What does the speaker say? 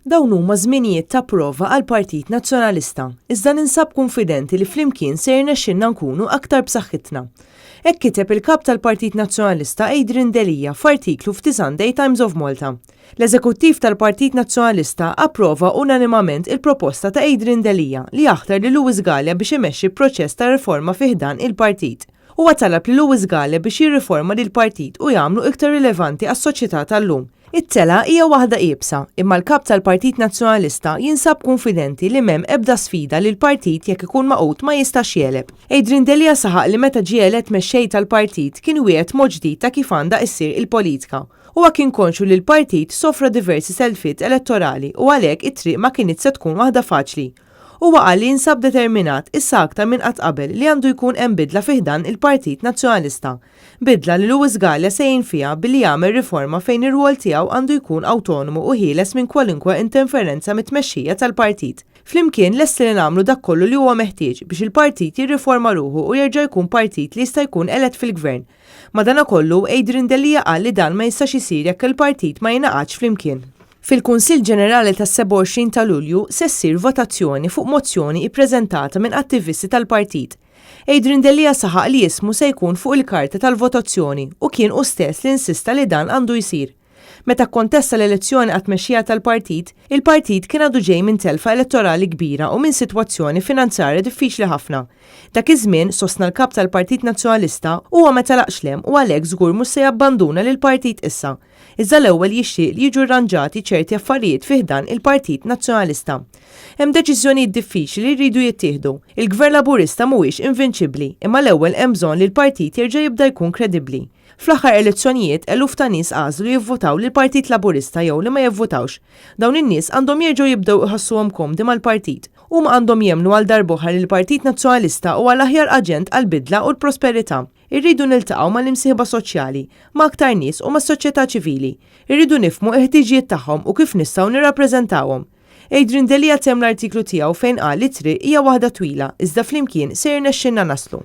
Dawn huma żminijiet ta' prova għal Partit Nazzjonalista, iżda ninsab konfidenti li flimkien se jirnexxinna nkunu aktar b'saħħitna. Hekk kiteb il-kap tal-Partit Nazzjonalista Adrian Delija f'artiklu f'The Sunday Times of Malta. L-eżekuttiv tal-Partit Nazzjonalista approva unanimament il-proposta ta' Adrian Delija li jaħtar li Lewis Galea biex imexxi proċess ta' riforma fiħdan il-partit. Huwa talab li Lewis Galea biex jirriforma lill-partit u jagħmlu iktar rilevanti għas-soċjetà tal-lum. It-tela hija waħda qiebsa, imma l-kap tal-Partit Nazzjonalista jinsab konfidenti li m'hemm ebda sfida li l-partit jekk ikun maqut ma jistax jeleb. Adrian Delija saħaq li meta ġie elett mexxej tal-partit kien wieħed mod ġdid ta' kif għandha issir il-politika. Huwa kien konxu li l-partit sofra diversi selfiet elettorali u għalhekk it-triq ma kienit se tkun waħda faċli. Huwa qal li jinsab determinat issa aktar minn qatt qabel li għandu jkun hemm bidla fiħdan il-Partit Nazzjonalista. Bidla li Lewis Galea se fiha billi jagħmel riforma fejn ir-rwol tiegħu għandu jkun awtonomu u ħieles minn kwalunkwe interferenza mit-tmexxija tal-partit. Flimkien lesti li nagħmlu dak kollu li huwa meħtieġ biex il-partit jirriforma ruħu u jerġa' jkun partit li jista' jkun elett fil-gvern. Madankollu Adrian Delija qal li dan ma jistax isir jekk il-partit ma jingħaqadx flimkien. Fil-Kunsill Ġenerali tas-27 ta' Lulju se ssir votazzjoni fuq mozzjoni ippreżentata minn attivisti tal-partit. Adrian Delija saħaq li jismu se jkun fuq il-karta tal-votazzjoni u kien hu stess li insista li dan għandu jsir. Meta kontesta l-elezzjoni għat-tmexxija tal-partit, il-partit kien għadu ġej minn telfa elettorali kbira u minn sitwazzjoni finanzjarja diffiċli ħafna. Dak iż-żmien sostna l-kap tal-Partit Nazzjonalista huwa meta laqxlem u għalhekk żgur mhux se jabbanduna lill-partit issa. Iżda l-ewwel jixtieq li jiġu rranġati ċerti affarijiet fih dan il-Partit Nazzjonalista. Hemm deċiżjonijiet diffiċli li jridu jittieħdu. Il-Gvern Laburista mhuwiex invinċibbli, imma l-ewwel hemm bżonn li l-partit jerġa' jibda jkun kredibbli. Fl-aħħar elezzjonijiet eluf ta' nies għażlu jivvotaw lil Partit Laburista jew li ma jivvotawx. Dawn in-nies għandhom jerġgħu jibdew iħassuhom komdi mal-partit. Huma għandhom jemmnu għal darb'oħra li l-Partit Nazzjonalista huwa l-aħjar aġent għall-bidla u l-prosperità. Irridu niltaqgħu mal-imsieħba soċjali, ma' aktar nies u mas-soċjetà ċivili. Irridu nifhmu ħtiġijiet tagħhom u kif nistgħu nirrappreżentawhom. Adrian Delija temm l-artiklu tiegħu fejn qal li triq hija waħda twila, iżda flimkien se jirnexxinna naslu.